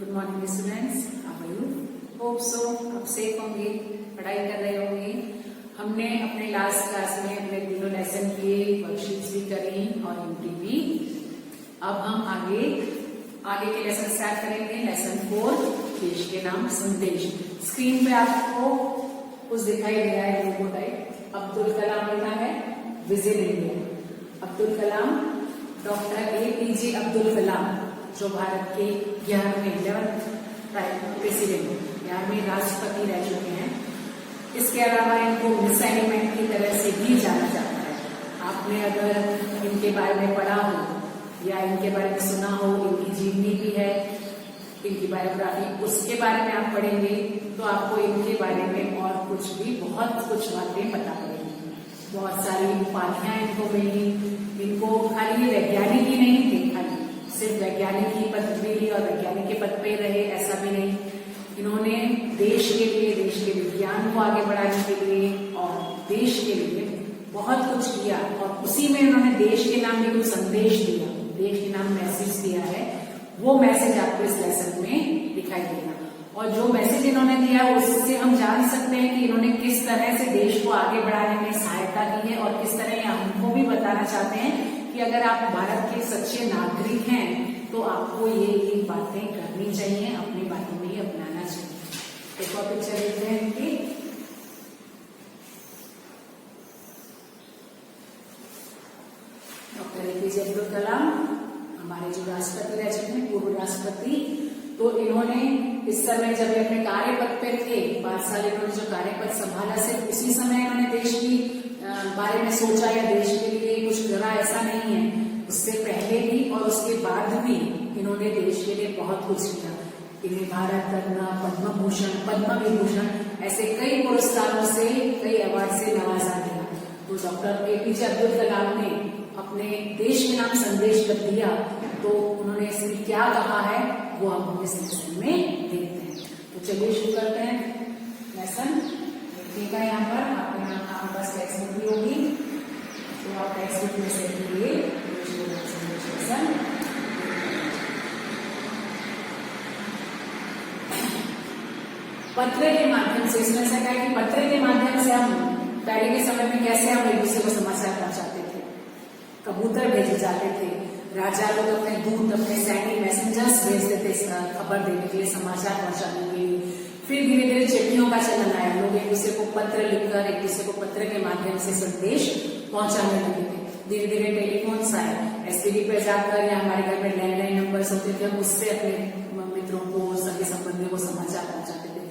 Good morning students, how are you? Hope so आप safe होंगे, पढ़ाई कर रहे होंगे। हमने अपने लास्ट क्लास में अपने तीनों लेसन किए, वर्कशीट्स भी करी और एंट्री भी। अब हम आगे के लेसन स्टार्ट करेंगे। लेसन 4, देश के नाम संदेश। स्क्रीन पे आपको कुछ दिखाई दे रहा है, लोगो टाइप। अब्दुल कलाम लिखा है, visit India. Abdul Kalam, doctor APJ Abdul Kalam, जो भारत के 11th प्रेसिडेंट, 11वें राष्ट्रपति रह चुके हैं। इसके अलावा इनको मिसाइलमेंट की तरह से भी जाना जाता है। आपने अगर इनके बारे में पढ़ा हो या इनके बारे में सुना हो, इनकी जीवनी भी है, इनकी बायोग्राफी, उसके बारे में आप पढ़ेंगे तो आपको इनके बारे में और कुछ भी बहुत कुछ बातें पता पड़ेंगी। बहुत सारी उपाधियां इनको मिली। इनको खाली वैज्ञानिक ही नहीं थे, खाली सिर्फ वैज्ञानिक ही पद मिली और वैज्ञानिक के पद पे रहे, ऐसा भी नहीं। इन्होंने देश के लिए, देश के विज्ञान को आगे बढ़ाने के लिए और देश के लिए बहुत कुछ किया। और उसी में इन्होंने देश के नाम भी कुछ संदेश दिया, देश के नाम मैसेज दिया है। वो मैसेज आपको इस लेसन में दिखाई देगा। और जो मैसेज इन्होंने दिया उससे हम जान सकते हैं कि इन्होंने किस तरह से देश को आगे बढ़ाने में सहायता की है और किस तरह हमको भी बताना चाहते हैं कि अगर आप भारत के सच्चे नागरिक हैं तो आपको ये बातें करनी चाहिए, अपनी बातों में ही अपनाना चाहिए। एक और पिक्चर देखते हैं इनकी। डॉक्टर APJ अब्दुल कलाम हमारे जो राष्ट्रपति रह चुके हैं, पूर्व राष्ट्रपति। तो इन्होंने इस समय जब अपने कार्यपद पे थे, 5 साल इन्होंने जो कार्यपद संभाला, सिर्फ उसी समय इन्होंने देश की बारे में सोचा या देश के लिए कुछ करा, ऐसा नहीं है। उससे पहले भी और उसके बाद भी इन्होंने देश के लिए बहुत कुछ किया। इन्हें भारत रत्न, पद्म भूषण, पद्म विभूषण, ऐसे कई पुरस्कारों से, कई अवार्ड से नवाजा गया। तो डॉक्टर APJ अब्दुल कलाम ने अपने देश के नाम संदेश जब दिया तो उन्होंने इसमें क्या कहा है वो हम इस लेसन में देखते हैं। तो चलिए शुरू करते हैं लेसन। देखिएगा यहाँ पर आपके पास टेक्स्ट बुक भी होगी, तो आप टेक्स्ट बुक में से लिए लेसन। पत्र के माध्यम से, इसमें से कहा कि पत्र के माध्यम से हम पहले के समय में कैसे हम एक दूसरे को समाचार पहुंचाते थे। कबूतर भेजे जाते थे, राजा लोग अपने दूत, अपने सैनिक मैसेंजर्स भेजते थे खबर देने के लिए, समाचार पहुंचाने के लिए। फिर धीरे धीरे चिट्ठियों का चलन आया, लोग एक दूसरे को पत्र लिखकर, एक दूसरे को पत्र के माध्यम से संदेश पहुंचाने लगे थे। धीरे धीरे टेलीफोन्स आए, STD पे जाकर या हमारे घर में लैंडलाइन नंबर्स होते थे, हम उससे अपने मित्रों को, सगे संबंधियों को समाचार पहुंचाते थे।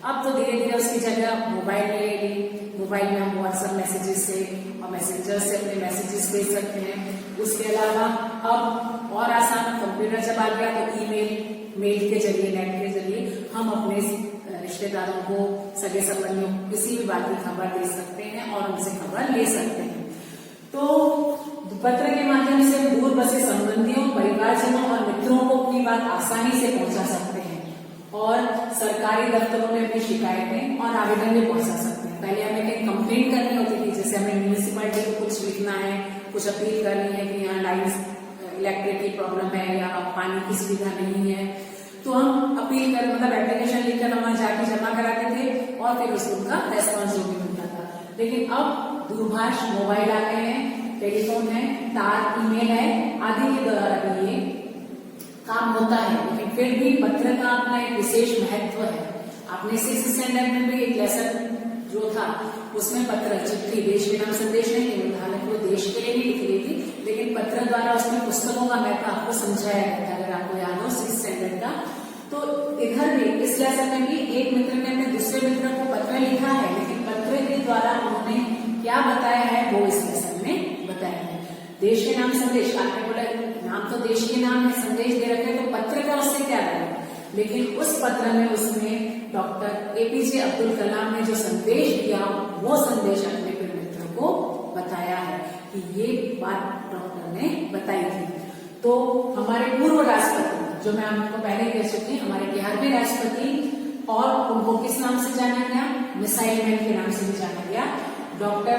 अब तो धीरे धीरे उसकी जगह मोबाइल ले ली। मोबाइल में हम व्हाट्सएप मैसेजेस से और मैसेंजर से अपने मैसेजेस भेज सकते हैं। उसके अलावा अब और आसान, कंप्यूटर जब आ गया तो मेल के जरिए, नेट के जरिए हम अपने रिश्तेदारों को, सगे संबंधियों को किसी भी बात की खबर दे सकते हैं और उनसे खबर ले सकते हैं। तो पत्र के माध्यम से दूर बसे संबंधियों, परिवारजनों और मित्रों को अपनी बात आसानी से पहुंचा सकते हैं और सरकारी दफ्तरों में अपनी शिकायतें और आवेदन भी पहुंचा सकते हैं। पहले हमें कहीं कंप्लेंट करनी होती थी, जैसे हमें म्यूनिसिपैलिटी को कुछ लिखना है, कुछ अपील करनी है कि यहाँ लाइन्स, इलेक्ट्रिक की प्रॉब्लम है या पानी की सुविधा नहीं है, तो हम अपील कर, मतलब एप्लीकेशन लिखकर हम वहां जाके जमा कराते थे और फिर उसका रेस्पॉन्स जो भी मिलता था। लेकिन अब दूरभाष, मोबाइल आ गए हैं, टेलीफोन है, तार, ईमेल है, आदि के द्वारा भी ये काम होता है। लेकिन फिर भी पत्र का अपना एक विशेष महत्व है। आपने 6th स्टैंडर्ड में भी एक लेसन जो था उसमें पत्र, चिट्ठी, देश के नाम संदेश नहीं है, हालांकि वो देश के लिए भी लिखी गई थी, लेकिन पत्र द्वारा उसमें पुस्तकों का महत्व आपको समझाया गया था। अगर आपको याद हो 6th स्टैंडर्ड का, तो इधर भी इस लेसन में भी एक मित्र ने अपने दूसरे मित्र को पत्र लिखा है, लेकिन पत्र के द्वारा उन्होंने क्या बताया है वो इस लेसन में बताया है। देश के नाम संदेश, आपने बोला नाम तो देश के नाम में संदेश दे रखे, तो पत्र का उससे क्या रहा, लेकिन उस पत्र में उसने डॉक्टर APJ अब्दुल कलाम ने जो संदेश दिया वो संदेश अपने मित्र को बताया है कि ये बात डॉक्टर ने बताई थी। तो हमारे पूर्व राष्ट्रपति, जो मैं आपको पहले कह चुकी, हमारे 11वें राष्ट्रपति, और उनको किस नाम से जाना गया, मिसाइलमैन के नाम से भी जाना गया, डॉक्टर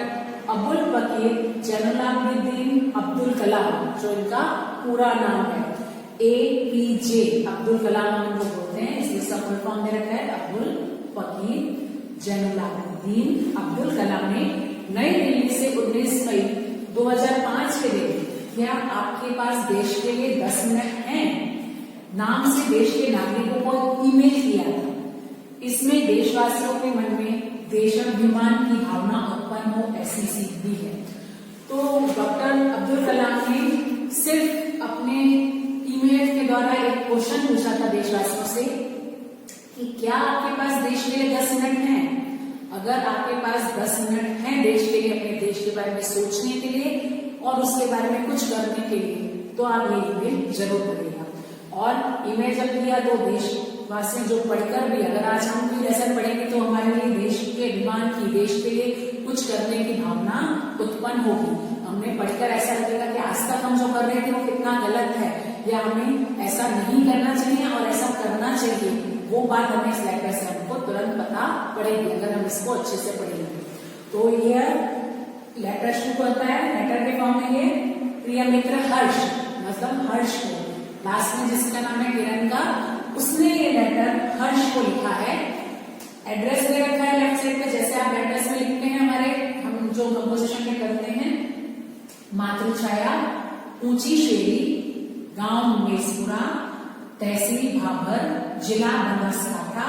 अबुल पकीर जैनुलाब्दीन अब्दुल कलाम, जो इनका पूरा नाम है। APJ अब्दुल कलाम हम लोग बोलते हैं, इसलिए सब फुल फॉर्म में रखा है अब्दुल फकीर जैनुलाब्दीन अब्दुल कलाम ने नई दिल्ली से 19 मई 2005 के दिन क्या आपके पास देश के लिए 10 मिनट हैं नाम से देश के नागरिकों को ईमेल किया था। इसमें देशवासियों के मन में देशाभिमान की भावना उत्पन्न हो ऐसी सीख दी है। तो डॉक्टर अब्दुल कलाम ने सिर्फ अपने ईमेल के द्वारा एक क्वेश्चन पूछा था देशवासियों से कि क्या आपके पास देश के लिए 10 मिनट हैं? अगर आपके पास 10 मिनट हैं देश के लिए, अपने देश के बारे में सोचने के लिए और उसके बारे में कुछ करने के लिए, तो आप ये ईमेल जरूर करिएगा। और ईमेल जब किया तो देशवासी जो पढ़कर भी, अगर आज हम कोई लेसन पढ़ेंगे तो हमारे लिए देश के अभिमान की, देश के लिए कुछ करने की भावना उत्पन्न होगी। हमने पढ़कर ऐसा लगेगा कि आज तक हम जो कर रहे थे वो कितना गलत है, या हमें ऐसा नहीं करना चाहिए और ऐसा करना चाहिए। वो बात हमें इस लेटर से हमको तुरंत पता पड़ेगी अगर हम इसको अच्छे से पढ़ेंगे। तो ये लेटर शुरू होता है, लेटर के फॉर्म में ये प्रिय मित्र हर्ष, मतलब हर्ष को, लास्ट में जिसका नाम है किरण का, उसने ये लेटर हर्ष को लिखा है। एड्रेस दे रखा है लेफ्ट साइड पे, जैसे आप एड्रेस में लिखते हैं हमारे, हम जो कंपोजिशन में करते हैं, मातृछाया, ऊंची शेरी, गांव मेसपुरा, तहसील भाभर, जिला बनासकांठा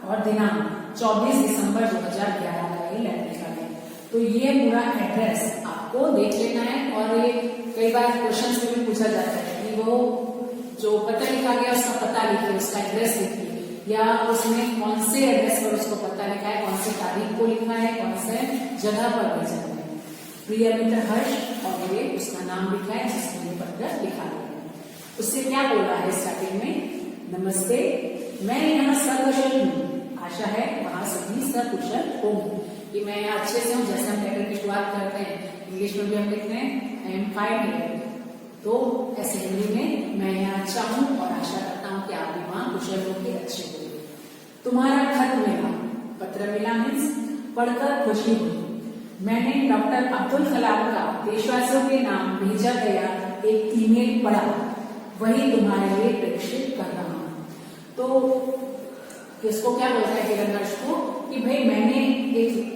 और दिनांक 24 दिसंबर 2011 का ये लेटर लिखा है। तो ये पूरा एड्रेस आपको देख लेना है। और ये कई बार क्वेश्चन में भी पूछा जाता है कि वो जो पत्र लिखा गया उसका पता लिखिए, उसका एड्रेस लिखिए, या उसमें कौन से एड्रेस पर उसको पता लिखा है, कौन सी तारीख को लिखा है, कौन से जगह पर भेजा है। प्रिय मित्र हर्ष, और ये उसका नाम लिखा है जिसमें ये पत्र लिखा है। उससे क्या बोल रहा है स्टार्टिंग में, नमस्ते, मैं यहाँ सकुशल हूँ, आशा है वहां सभी सकुशल होंगे। कि मैं यहाँ अच्छे से हूँ, जैसे हम लेटर की शुरुआत करते हैं इंग्लिश में भी हम लिखते हैं आई एम फाइन हियर, तो ऐसे हिंदी में मैं यहाँ अच्छा हूँ और आशा करता हूँ कि आप भी वहां कुशल होंगे, अच्छे होंगे। तुम्हारा खत मिला, पत्र मिला मीन्स पढ़कर खुशी हुई। मैंने डॉक्टर अब्दुल कलाम का देशवासियों के नाम भेजा गया एक ईमेल पढ़ा, वही तुम्हारे लिए प्रेषित कर रहा हूँ। तो इसको क्या बोलता है किरण हर्ष को कि भाई मैंने एक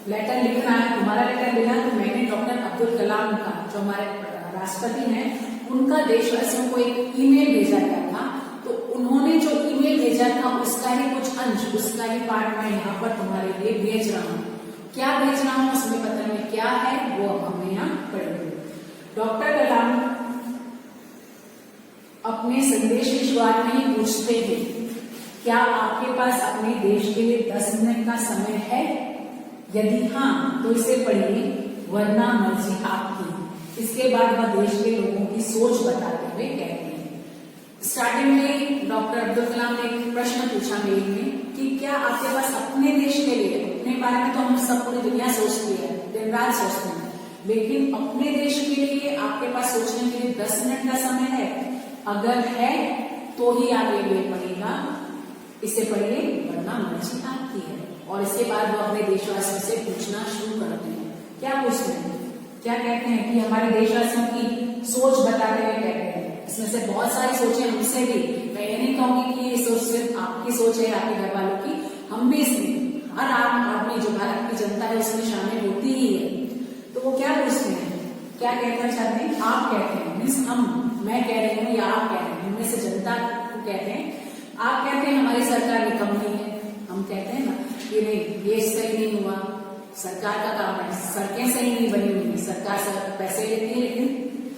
लेटर लिखना है, तुम्हारा लेटर मिला, तो मैंने डॉक्टर अब्दुल कलाम का, जो हमारे राष्ट्रपति हैं, उनका देशवासियों को एक ईमेल भेजा गया था। तो उन्होंने जो ईमेल भेजा था उसका ही कुछ अंश, उसका ही पार्ट मैं यहाँ पर तुम्हारे लिए भेज रहा हूँ। क्या भेज रहा हूँ, उसमें पत्र में क्या है वो हमें यहाँ पढ़ेंगे। डॉक्टर कलाम अपने संदेश की शुरुआत में ही पूछते हैं, क्या आपके पास अपने देश के लिए 10 मिनट का समय है? यदि हाँ तो इसे पढ़िए, वरना मर्जी आपकी। इसके बाद वह देश के लोगों की सोच बताते हुए कहते हैं। स्टार्टिंग में डॉक्टर अब्दुल कलाम ने एक प्रश्न पूछा मेल में कि क्या आपके पास अपने देश के लिए, अपने बारे में तो हम सब पूरी दुनिया सोचती है, दिन रात सोचते हैं, लेकिन अपने देश के लिए आपके पास सोचने के लिए 10 मिनट का समय है? अगर है तो ही आप ये मेल पढ़िएगा, इसे पढ़िए, वरना मर्जी आपकी है। और इसके बाद वो अपने देशवासियों से पूछना शुरू करते हैं। क्या पूछते हैं, क्या कहते हैं कि हमारे देशवासियों की सोच बताते हुए कहते हैं। इसमें से बहुत सारी सोचें हमसे भी, मैं ये नहीं कहूंगी कि ये सोच सिर्फ आपकी सोच है, आपके घर वालों की, हम भी इसमें, हर आम आदमी जो भारत की जनता है उसमें शामिल होती ही है। तो वो क्या पूछते हैं, क्या कहना चाहते हैं? आप कहते हैं, मीन्स हम, मैं कह रही हूँ या आप कह रहे हैं, उनमें से जनता को कहते हैं। आप कहते हैं हमारी सरकार निकम्मी है, हम कहते हैं ना कि नहीं ये सही नहीं हुआ, सरकार का काम है, सड़कें सही नहीं बनी हुई, सरकार पैसे लेती है लेकिन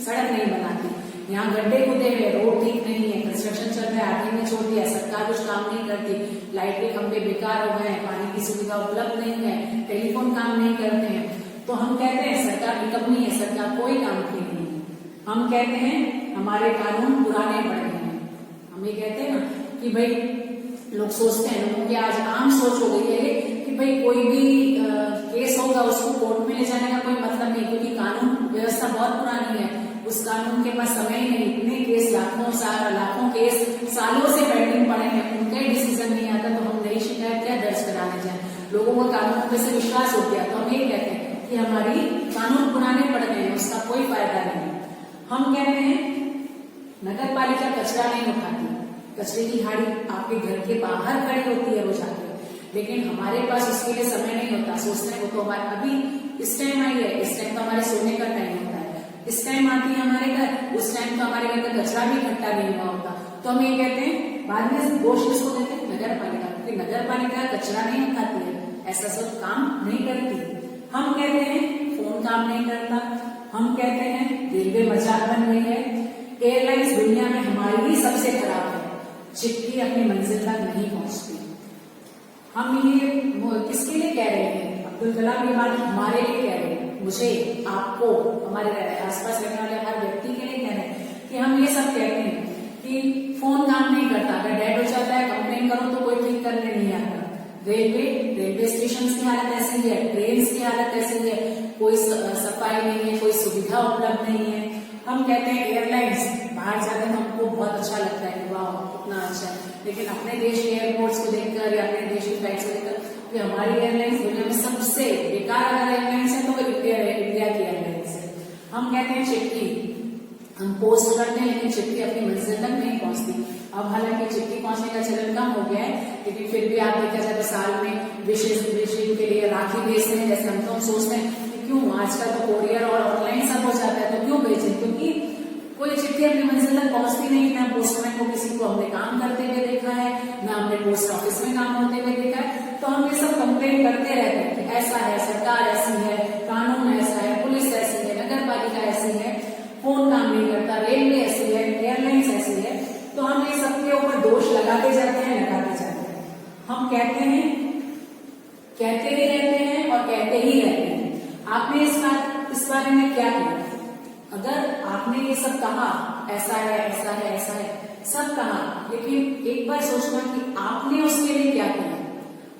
सड़क नहीं बनाती, यहाँ गड्ढे खुदे हुए, रोड ठीक नहीं है, कंस्ट्रक्शन चल रहा है, आधे में छोड़ दिया, सरकार कुछ काम नहीं करती, लाइट के खंभे बेकार हो गए हैं, पानी की सुविधा उपलब्ध नहीं है, टेलीफोन काम नहीं करते हैं। तो हम कहते हैं सरकार निकम्मी है, सरकार कोई काम की नहीं है। हम कहते हैं हमारे कानून पुराने पड़ गए हैं। हम ये कहते हैं ना कि भाई लोग सोचते हैं, लोगों की आज आम सोच हो गई है कि भाई कोई भी केस होगा उसको कोर्ट में ले जाने का कोई मतलब नहीं, क्योंकि कानून व्यवस्था बहुत पुरानी है, उस कानून के पास समय ही नहीं। इतने केस, लाखों केस सालों से पेंडिंग पड़े हैं, उनका डिसीजन नहीं आता, तो हम नई शिकायत क्या दर्ज कराने जाए? लोगों को कानून पे से विश्वास हो गया, तो हम ये कहते हैं कि हमारी कानून पुराने पड़ गए हैं, उसका कोई फायदा नहीं। हम कहते हैं नगर पालिका कचरा नहीं उठाती, कचरे की गाड़ी आपके घर के बाहर खड़ी होती है वो जाके, लेकिन हमारे पास उसके लिए समय नहीं होता। सोचते हैं वो तो हमारे अभी इस टाइम आई है, इस टाइम तो हमारे सोने का टाइम होता है, इस टाइम आती है हमारे घर, उस टाइम तो हमारे घर का कचरा भी इकट्ठा नहीं हुआ होता। तो हम ये कहते हैं, बाद में दोष किसको देते हैं? नगर पालिका, क्योंकि नगर पालिका कचरा नहीं उठाती है, ऐसा सब काम नहीं करती। हम कहते हैं फोन काम नहीं करता, हम कहते हैं रेलवे मजाक बन गई है, एयरलाइंस दुनिया में हमारी ही सबसे खराब है, चिट्ठी अपनी मंजिल तक नहीं पहुंचती। हम ये किसके लिए कह रहे हैं? अब्दुल कलाम ये बात हमारे लिए कह रहे हैं, मुझे, आपको, हमारे आसपास रहने वाले हर व्यक्ति के लिए कह रहे हैं कि हम ये सब कहते हैं कि फोन काम नहीं करता, अगर डेड हो जाता है कंप्लेन करो तो कोई ठीक करने नहीं आता। रेलवे स्टेशन की हालत ऐसी है, ट्रेन की हालत ऐसी है, कोई सफाई नहीं है, कोई सुविधा उपलब्ध नहीं है। हम कहते हैं एयरलाइंस, बाहर जाकर हमको बहुत अच्छा लगता है, वाह कितना अच्छा है, लेकिन अपने देश के एयरपोर्ट्स को देखकर या अपने देश की फ्लाइट्स को देखकर कि हमारी एयरलाइंस दुनिया में सबसे बेकार अगर एयरलाइंस है तो वो इंडिया की एयरलाइंस है। हम कहते हैं चिट्ठी हम पोस्ट करते हैं, लेकिन चिट्ठी अपनी मंजिल तक नहीं पहुंचती। अब हालांकि चिट्ठी पहुंचने का चलन कम हो गया है, लेकिन फिर भी आप देखा जाए तो साल में विशेष के लिए राखी भेजते हैं, जैसे हम तो सोचते हैं कि क्यों, आजकल तो कोरियर और ऑनलाइन सब हो जाता है तो क्यों भेजें, क्योंकि कोई चिट्ठी अपनी मंजिल तक पहुंचती नहीं। ना पोस्टमैन को किसी को हमने काम करते हुए देखा है, ना हमने पोस्ट ऑफिस में काम होते हुए देखा है। तो हम ये सब कंप्लेन करते रहते हैं कि ऐसा है, सरकार ऐसी है, कानून ऐसा है, पुलिस ऐसी है, नगर पालिका ऐसी है, फोन काम नहीं करता, रेलवे ऐसी है, एयरलाइंस ऐसी है। तो हम ये सबके ऊपर दोष लगाते जाते हैं, लगाते जाते हैं। हम कहते ही रहते हैं और कहते ही रहते हैं। आपने इस बारे में क्या किया? अगर आपने ये सब कहा, ऐसा है, ऐसा है, ऐसा है, सब कहा, लेकिन एक बार सोचना कि आपने उसके लिए क्या किया।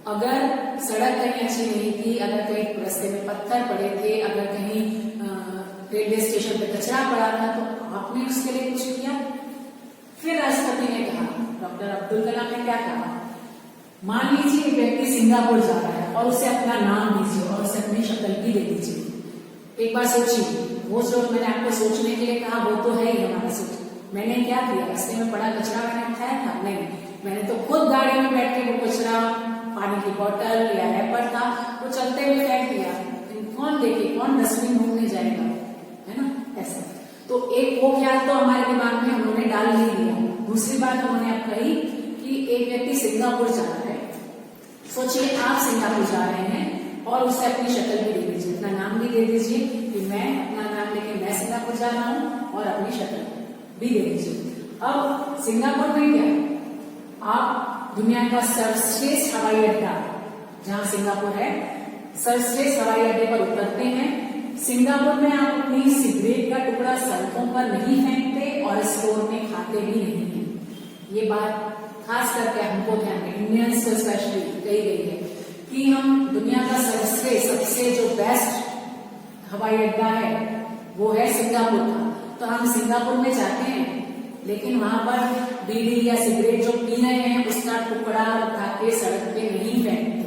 अगर सड़क कहीं अच्छी नहीं थी, अगर कहीं रास्ते में पत्थर पड़े थे, अगर कहीं रेलवे स्टेशन पे कचरा पड़ा था, तो आपने उसके लिए कुछ किया? फिर राष्ट्रपति ने कहा, डॉक्टर अब्दुल कलाम ने क्या कहा, मान लीजिए एक व्यक्ति सिंगापुर जा रहा है और उसे अपना नाम दीजिए और उसे अपनी शक्ल भी दे दीजिए। एक बार सोचिए, वो जो मैंने आपको सोचने के लिए कहा वो तो है ही हमारा सोच। मैंने क्या किया? रास्ते में पड़ा कचरा मैंने उठाया था? नहीं, मैंने तो खुद गाड़ी में बैठ के वो कचरा, पानी की बोतल या रैपर था, वो चलते हुए फेंक दिया। कौन देखे, कौन डस्टबिन ढूंढने जाएगा, है ना? ऐसा तो एक वो ख्याल तो हमारे दिमाग में उन्होंने डाल ही दिया। दूसरी बात उन्होंने अब कही कि एक व्यक्ति सिंगापुर जा रहा है। सोचिए आप सिंगापुर जा रहे हैं और उसे अपनी शक्ल भी दे दीजिए, अपना नाम भी दे दीजिए कि मैं अपना नाम लेके मैं सिंगापुर जा रहा हूं, और अपनी शक्ल भी दे दीजिए। अब सिंगापुर में क्या, आप दुनिया का सर्वश्रेष्ठ हवाई अड्डा जहां सिंगापुर है, सर्वश्रेष्ठ हवाई अड्डे पर उतरते हैं। सिंगापुर में आप अपनी सिगरेट का टुकड़ा सड़कों पर नहीं फेंकते और स्टोर में खाते भी नहीं है। ये बात खास करके हमको ध्यान में, इंडियंस को स्पेशली कही गई है कि हम दुनिया का सर्वश्रेष्ठ, सबसे जो बेस्ट हवाई अड्डा है वो है सिंगापुर का। तो हम सिंगापुर में जाते हैं, लेकिन वहां पर बीड़ी या सिगरेट जो पी रहे हैं उसका टुकड़ा उठा के सड़क पे नहीं फेंकते।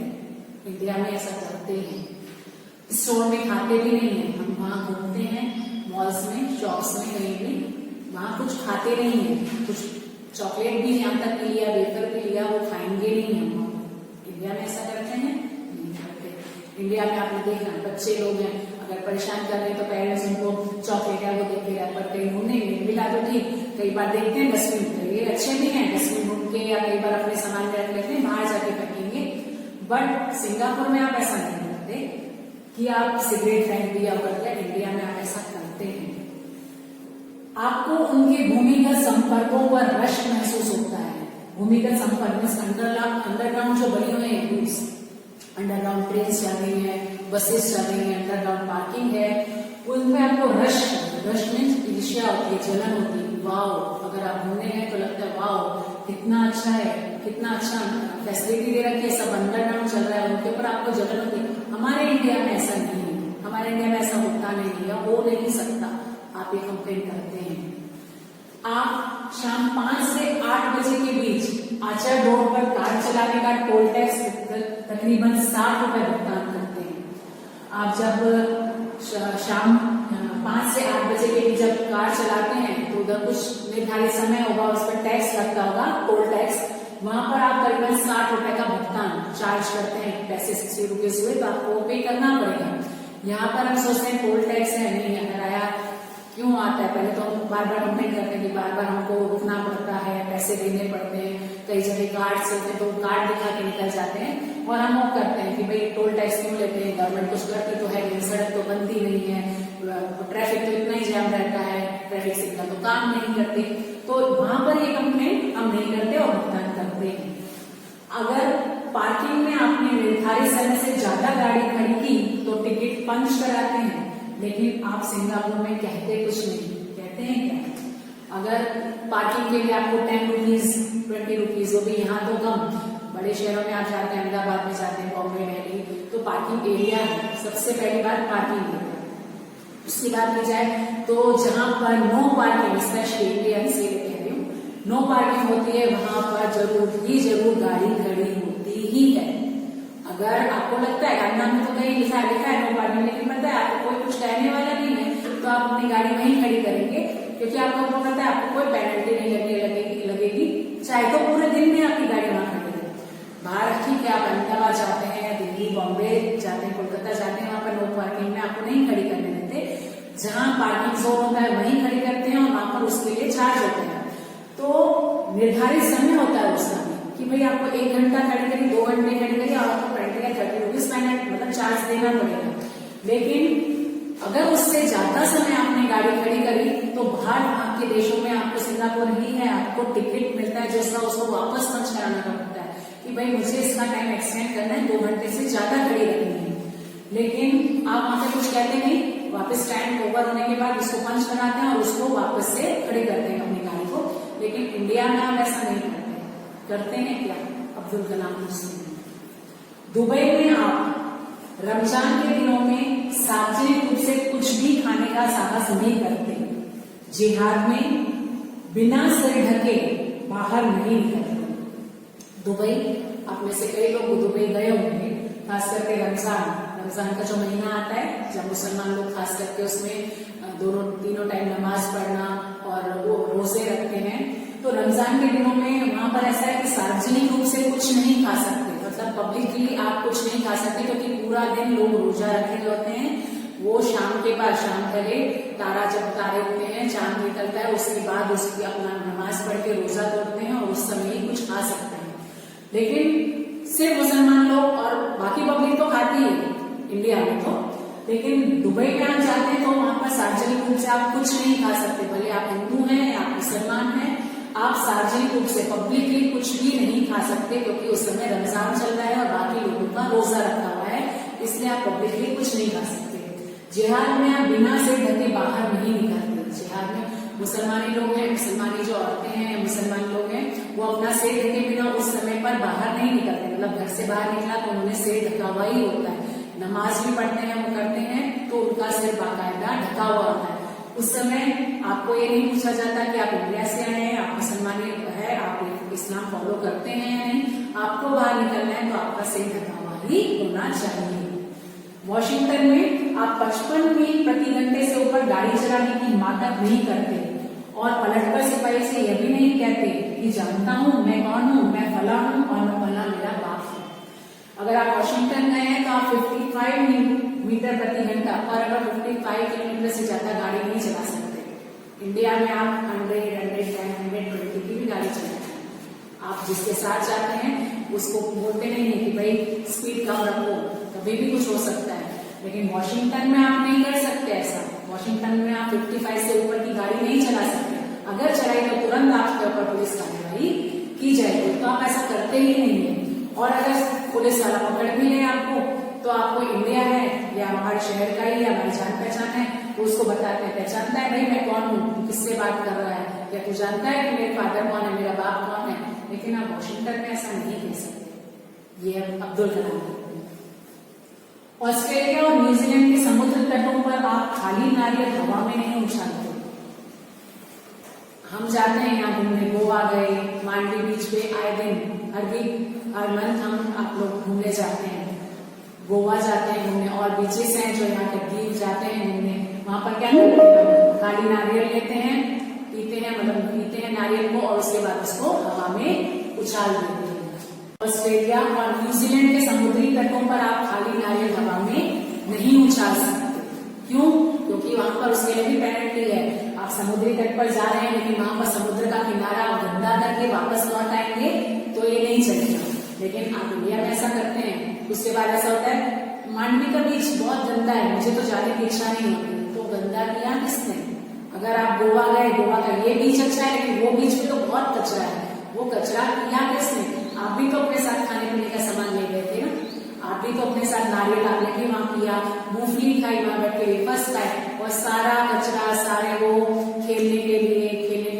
इंडिया में ऐसा करते हैं, स्टोर में खाते भी नहीं है। हम वहां घूमते हैं, मॉल्स में, शॉप्स में, कहीं भी, वहां कुछ खाते नहीं है, कुछ चॉकलेट भी यहाँ तक पी लिया, वेफर भी लिया, वो खाएंगे नहीं हम। इंडिया में ऐसा करते हैं? नहीं करते। इंडिया में आपने देखा, बच्चे लोग हैं, अगर परेशान कर रहे हैं तो पेरेंट्स उनको चॉकलेट है वो देखे, रैपर कहीं ढूंढने मिला तो ठीक, कई बार देखते हैं डस्टबिन, तो ये अच्छे भी हैं, डस्टबिन ढूंढ के या कई बार अपने सामान रख लेते हैं, बाहर जाके फेंकेंगे। बट सिंगापुर में आप ऐसा नहीं करते कि आप सिगरेट फेंक दिया करते। इंडिया में आप ऐसा करते हैं। आपको उनके भूमिगत संपर्कों पर रश महसूस होता है। भूमिगत संपर्क अंडरग्राउंड जो बनी हुए हैं, अंडरग्राउंड ट्रेन चल रही है, बसेस चल रही है, अंडरग्राउंड पार्किंग है, उनमें आपको रश मीन्स ईर्ष्या होती है, जलन होती है। वाओ, अगर आप घूमने गए तो लगता है वाओ कितना अच्छा है, कितना अच्छा फैसिलिटी दे रखी है, सब अंडरग्राउंड चल रहा है, उनके ऊपर आपको जलन होती है। हमारे इंडिया में ऐसा नहीं है, हमारे इंडिया में ऐसा होता नहीं है, हो नहीं सकता। आप ये कंप्लेन करते हैं। आप शाम 5 से 8 बजे के बीच आचर रोड पर कार चलाने का टोल टैक्स तकरीबन 60 रुपए भुगतान करते हैं। आप जब शाम 5 से 8 बजे के बीच जब कार चलाते हैं तो उधर कुछ निर्धारित समय होगा, उस पर टैक्स लगता होगा, टोल टैक्स। वहां पर आप करीबन 60 रुपए का भुगतान चार्ज करते हैं, पैसे 60 रुपीज हुए तो आपको पे करना पड़ेगा। यहाँ पर हम सोचते हैं टोल टैक्स है, नहीं है, किराया क्यों आता है। पहले तो हम बार बार कंप्लेंट करते हैं कि बार बार हमको रुकना पड़ता है, पैसे देने पड़ते हैं, कई जगह कार्ड से होते तो कार्ड दिखा के निकल जाते हैं, और हम वो करते हैं कि भाई टोल टैक्स क्यों लेते हैं, गवर्नमेंट कुछ करती तो है नहीं, सड़क तो बनती नहीं है, ट्रैफिक तो इतना ही जाम रहता है, ट्रैफिक सिग्नल तो काम नहीं करते। तो वहां पर ये कंप्लेंट हम नहीं करते और भुगतान करते हैं। अगर पार्किंग में आपने निर्धारित समय से ज्यादा गाड़ी खड़ी की तो टिकट पंच कराते हैं, लेकिन आप सिंगापुर में कहते कुछ नहीं, कहते हैं क्या, अगर पार्किंग के लिए आपको 10 रुपीज 20 रुपीज, वो भी यहाँ तो कम, बड़े शहरों में आप जाते हैं, अहमदाबाद में जाते हैं, बॉम्बे, दिल्ली, तो पार्किंग एरिया है, सबसे पहली बात पार्किंग एरिया। उसकी बात की जाए तो जहां पर no parking, specially no parking होती है, वहां पर जरूर गाड़ी खड़ी होती ही है। अगर आपको लगता है गांधी में तो कहीं लिखा है नो पार्किंग, लेकिन पता है आपको कोई कुछ कहने वाला नहीं है तो आप अपनी गाड़ी वहीं खड़ी करेंगे, क्योंकि आपको पता है आपको कोई पेनल्टी नहीं लगेगी, चाहे तो पूरे दिन में आपकी गाड़ी वहां खड़ी है। बाहर ठीक है, आप अहमदाबाद जाते हैं, दिल्ली, बॉम्बे जाते हैं, कोलकाता जाते हैं, वहां पर नो पार्किंग में आपको नहीं खड़ी करने देते। जहां पार्किंग जोन होता है वहीं खड़ी करते हैं और वहां पर उसके लिए चार्ज होता है। तो निर्धारित समय होता है उस समय कि भाई आपको 1 घंटा खड़ी करी, 2 घंटे खड़ी करी, और आपको 30 रुपीज मतलब चार्ज देना पड़ेगा। लेकिन अगर उससे ज्यादा समय आपने गाड़ी खड़ी करी तो बाहर आपके देशों में, आपको सिंगापुर ही है, आपको टिकट मिलता है जिसका उसको वापस पंच कराना पड़ता है कि भाई मुझे इसका टाइम एक्सटेंड करना है, 2 घंटे से ज्यादा खड़ी रखनी है। लेकिन आप वहां पे कुछ कहते नहीं, वापस स्टैंड ओवर होने के बाद उसको पंच कराते हैं और उसको वापस से खड़ी करते हैं अपनी गाड़ी को। लेकिन इंडिया में आप ऐसा नहीं करते हैं क्या? अब्दुल कलाम मुस्लिम। दुबई में आप रमजान के दिनों में सार्वजनिक रूप से कुछ भी खाने का साहस नहीं करते। जिहाद में बिना सिर ढके बाहर नहीं निकलते। दुबई, आप में से कई लोग दुबई गए होंगे, खास करके रमजान का जो महीना आता है, जब मुसलमान लोग खास करके उसमें तीनों टाइम नमाज पढ़ना और वो रोजे रखते हैं। तो रमजान के दिनों में वहां पर ऐसा है कि सार्वजनिक रूप से कुछ नहीं खा सकते, मतलब पब्लिकली आप कुछ नहीं खा सकते, क्योंकि पूरा दिन लोग रोजा रखे होते हैं। वो शाम के बाद, शाम ढले, जब तारे उठते हैं, चांद निकलता है, उसके बाद उसकी अपना नमाज पढ़ के रोजा तोड़ते हैं और उस समय ही कुछ खा सकते हैं। लेकिन सिर्फ मुसलमान लोग, और बाकी पब्लिक तो खाती है इंडिया में तो, लेकिन दुबई में आप जाते हैं तो वहां पर सार्वजनिक रूप से आप कुछ नहीं खा सकते, भले आप हिंदू हैं या आप मुसलमान हैं, आप सार्वजनिक रूप से पब्लिकली कुछ भी नहीं खा सकते, क्योंकि उस समय रमजान चल रहा है और बाकी लोगों का रोजा रखा हुआ है, इसलिए आप पब्लिकली कुछ नहीं खा सकते। जिहाद में आप बिना सिर ढके बाहर नहीं निकलते। जिहाद में मुसलमानी लोग हैं, मुसलमानी जो औरतें हैं, मुसलमान लोग हैं, वो अपना सिर ढके बिना उस समय पर बाहर नहीं निकलते, मतलब घर से बाहर निकला तो उन्होंने सिर ढका हुआ ही होता है। नमाज भी पढ़ते हैं, वो करते हैं, तो उनका सिर बाकायदा ढका हुआ होता है। उस समय आपको ये नहीं पूछा जाता कि आप इंडिया से आए हैं, आप मुसलमानी है, आप इस्लाम फॉलो करते हैं या नहीं, आपको बाहर निकलना है तो आपका सिर ढका हुआ ही होना चाहिए। वॉशिंगटन में आप 55 मील प्रति घंटे से ऊपर गाड़ी चलाने की हिमाकत नहीं करते और पलटकर सिपाही से यह भी नहीं कहते कि जानता हूं मैं कौन हूं, मैं फला हूं और मैं फला मेरा बाप हूं। अगर आप वॉशिंगटन गए हैं तो आप 55 मीटर प्रति घंटा और अगर 55 किलोमीटर से ज्यादा गाड़ी नहीं चला सकते। इंडिया में आप 100, 110, 120 की भी गाड़ी चलाते हैं। आप जिसके साथ जाते हैं उसको बोलते नहीं है कि भाई स्पीड कम रखो, कभी भी कुछ हो सकता है। लेकिन वॉशिंगटन में आप नहीं कर सकते ऐसा। वॉशिंगटन में आप 55 से ऊपर की गाड़ी नहीं चला सकते। अगर चलाई तो तुरंत आपके ऊपर पुलिस कार्रवाई की जाएगी, तो आप ऐसा करते ही नहीं है। और अगर पुलिस वाला पकड़ भी ले आपको, तो आपको इंडिया है या हमारे शहर का ही या हमारी जान पहचान है, तो उसको बताते हैं, पहचानता है भाई मैं कौन हूँ, किससे बात कर रहा है, या तू जानता है कि मेरे फादर कौन है, मेरा बाप कौन है। लेकिन आप वॉशिंगटन में ऐसा नहीं कह सकते। ये अब्दुल कलाम। ऑस्ट्रेलिया और न्यूजीलैंड के समुद्र तटों पर आप खाली नारियल हवा में नहीं उछालते। हम जाते हैं यहाँ घूमने, गोवा गए, मांडवी बीच पे आए दिन हर मंथ हम आप लोग घूमने जाते हैं। गोवा जाते हैं घूमने, और बीचेस हैं जो यहाँ के द्वीप जाते हैं घूमने। वहां पर क्या करते हैं, खाली नारियल लेते हैं, पीते हैं, मतलब पीते हैं नारियल को और उसके बाद उसको हवा में उछाल देते हैं। ऑस्ट्रेलिया और न्यूजीलैंड के समुद्री तटों पर आप खाली नारियल हवा में नहीं उछाल सकते। क्यों? क्योंकि वहां पर उसके लिए भी पेनल्टी है। आप समुद्री तट पर जा रहे हैं लेकिन वहां पर समुद्र का किनारा गंदा करके वापस लौट आएंगे तो ये नहीं चलेगा। लेकिन आप इंडिया में ऐसा करते हैं, उसके बाद ऐसा होता है मांडवी का बीच बहुत गंदा है, मुझे तो जाने की इच्छा नहीं होती, तो गंदा किया किसने? अगर आप गोवा गए, गोवा का ये बीच अच्छा है लेकिन वो बीच में तो बहुत कचरा है, वो कचरा किया किसने? आप भी तो अपने साथ खाने पीने का सामान ले गए थे ना, आप भी तो अपने साथ नारियल आपने भी वहां पिया, मूंगफली खाई वहां बैठ के, वेफर्स खाए और सारा कचरा सारे वो खेलने के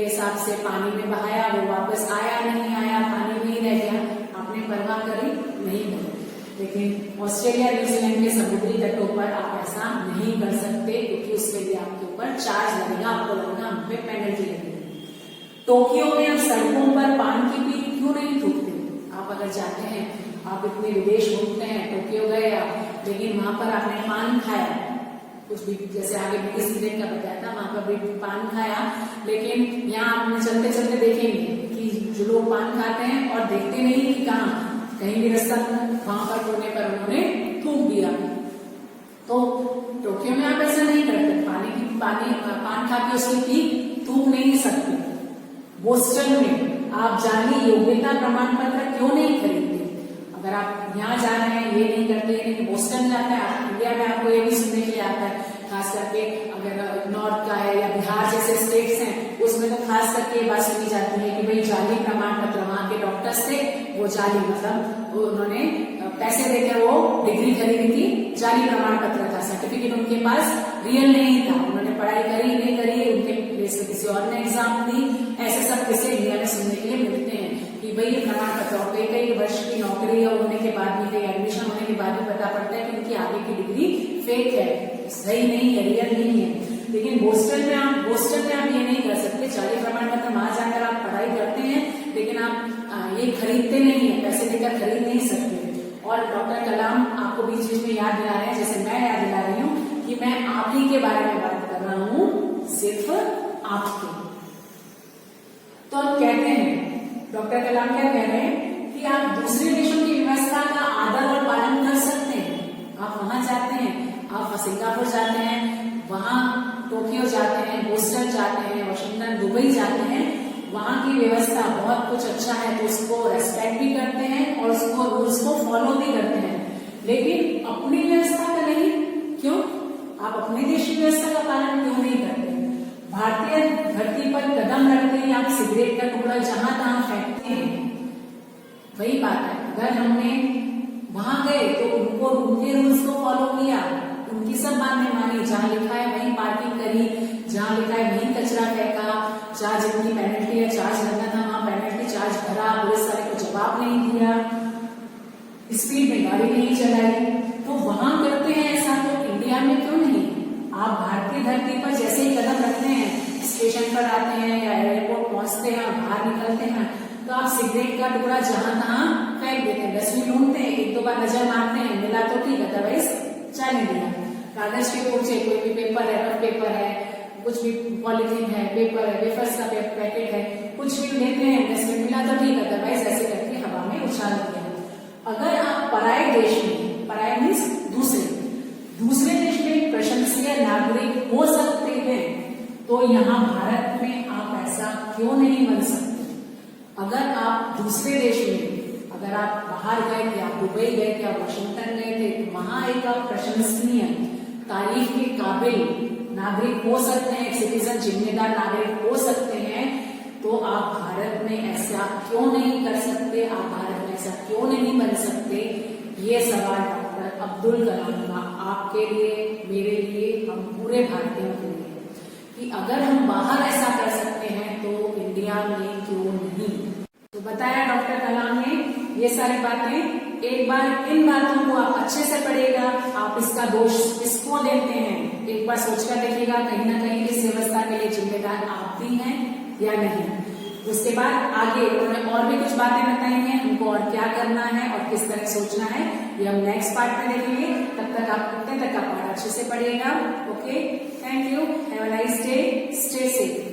हिसाब से पानी में बहाया, वो वापस आया नहीं आया, पानी में ही रह गया, आपने परवाह करी नहीं करी। लेकिन ऑस्ट्रेलिया न्यूजीलैंड के समुद्री तटों पर आप ऐसा नहीं कर सकते क्योंकि उसके लिए आपके ऊपर चार्ज लगेगा, आपको लगेगा हम पे पेनल्टी लगेगी। टोक्यो में अब सड़कों पर पान की पीक क्यों नहीं थूकते? आप अगर जाते हैं, आप इतने विदेश घूमते हैं, टोक्यो गए आप, लेकिन वहां पर आपने पान खाया, कुछ भी जैसे आगे ब्रिटिश पीरियड का बताया था, वहां पर भी पान खाया, लेकिन यहाँ आपने चलते चलते देखेंगे कि जो लोग पान खाते हैं और देखते नहीं कि कहाँ कहीं भी रास्ता वहां पर कोने पर उन्होंने थूक दिया। तो टोक्यो में आप ऐसा नहीं करते, पान खा के उसकी पीक थूक नहीं सकते। बोस्टन में आप जाने योग्यता प्रमाण पत्र क्यों नहीं खरीदते? अगर आप यहाँ जा रहे हैं ये नहीं करते, लेकिन बोस्टन जाते हैं, इंडिया में आपको ये भी सुनने के लिए आता है, खास करके अगर नॉर्थ का है या बिहार जैसे स्टेट्स हैं उसमें तो खास करके ये बात सुनी जाती है कि भाई जाली प्रमाण पत्र, वहां के डॉक्टर्स थे वो जाली, मतलब उन्होंने पैसे देकर वो डिग्री खरीदी थी, जाली प्रमाण पत्र था, सर्टिफिकेट उनके पास रियल नहीं था, उन्होंने पढ़ाई करी नहीं करी, उनके प्लेस में किसी और ने एग्जाम दी, ऐसे सब किस्से इंडिया में सुनने के लिए मिलते हैं कि भाई ये प्रमाण पत्र, और कई वर्ष की नौकरी होने के बाद भी, कई एडमिशन होने के बाद भी पता पड़ता है कि उनकी आगे की डिग्री फेक है, सही नहीं है, रियल नहीं है। लेकिन बोस्टन में आप ये नहीं कर सकते, जाली प्रमाण पत्र वहां जाकर आप पढ़ाई करते हैं लेकिन आप ये खरीदते नहीं है, पैसे देकर खरीद नहीं सकते। और डॉक्टर कलाम आपको बीच बीच में याद दिला रहे हैं, जैसे मैं याद दिला रही हूँ कि मैं आप ही के बारे में बात कर रहा हूँ, सिर्फ आपके। तो हम कहते हैं, डॉक्टर कलाम क्या कह रहे हैं कि आप दूसरे देशों की व्यवस्था का आदर और पालन कर सकते हैं। आप वहां जाते हैं, आप सिंगापुर जाते हैं, वहां टोक्यो जाते हैं, बोस्टन जाते हैं, वाशिंगटन, दुबई जाते हैं, वहां की व्यवस्था बहुत कुछ अच्छा है तो उसको रेस्पेक्ट भी करते हैं और उसको रूल्स को फॉलो भी करते हैं, लेकिन अपनी व्यवस्था का नहीं। क्यों? आप अपने देश की व्यवस्था का पालन क्यों नहीं करते? भारतीय धरती पर कदम रखते ही आप सिगरेट का टुकड़ा जहां तहां फेंकते हैं। वही बात है, अगर हमने वहां गए तो उनके रूल्स को फॉलो किया, उनकी सब बातें मानी, जहां लिखा है वहीं पार्किंग करी, जहां लिखा है वहीं कचरा फेंका, जहां जितनी पेनल्टी है चार्ज लगना था वहां पेनल्टी चार्ज भरा, पुलिस वाले को जवाब नहीं दिया, स्पीड में गाड़ी नहीं चलाई, तो वहां करते हैं ऐसा, तो इंडिया में क्यों नहीं? आप भारतीय धरती पर जैसे ही कदम रखते हैं, स्टेशन पर आते हैं या एयरपोर्ट पहुंचते हैं, बाहर निकलते हैं, तो आप सिगरेट का टुकड़ा जहां तहां फेंक देते हैं, डस्टबिन ढूंढते हैं, एक दो बार नजर मारते हैं, मिला तो ठीक, अदरवाइज चाय दिया। कागज के पूछे, कोई भी पेपर है, रफ पेपर है, कुछ भी पॉलिथीन है, पेपर है, वेफर्स का पैकेट है, कुछ भी लेते हैं, डस्टबिन मिला तो ठीक, अदरवाइज ऐसे करके हवा में उछाल दिया। अगर आप पराये देश में, पराये मीन्स दूसरे देश में प्रशंसनीय नागरिक हो सकते हैं तो यहाँ भारत में आप ऐसा क्यों नहीं बन सकते? अगर आप दूसरे देश में, अगर आप बाहर गए थे, आप दुबई गए थे, आप वाशिंगटन गए थे, तो वहां एक आप प्रशंसनीय, तारीफ के काबिल नागरिक हो सकते हैं, सिटीजन, जिम्मेदार नागरिक हो सकते हैं, तो आप भारत में ऐसा क्यों नहीं कर सकते? आप भारत में ऐसा क्यों नहीं बन सकते? ये सवाल डॉक्टर अब्दुल कलाम का आपके लिए, मेरे लिए, हम पूरे भारतीयों के लिए, कि अगर हम बाहर ऐसा कर सकते हैं तो इंडिया में क्यों नहीं? तो बताया डॉक्टर कलाम ने ये सारी बातें। एक बार इन बातों को आप अच्छे से पढ़िएगा, आप इसका दोष किसको देते हैं एक बार सोचकर देखिएगा, कहीं ना कहीं इस व्यवस्था के लिए जिम्मेदार आप भी हैं या नहीं। उसके बाद आगे उन्होंने और भी कुछ बातें बताई हैं, उनको और क्या करना है और किस तरह सोचना है, ये हम नेक्स्ट पार्ट में देखेंगे। तब तक आप उतने तक आप अच्छे से पढ़िएगा। Okay, thank you, have a nice day, stay safe.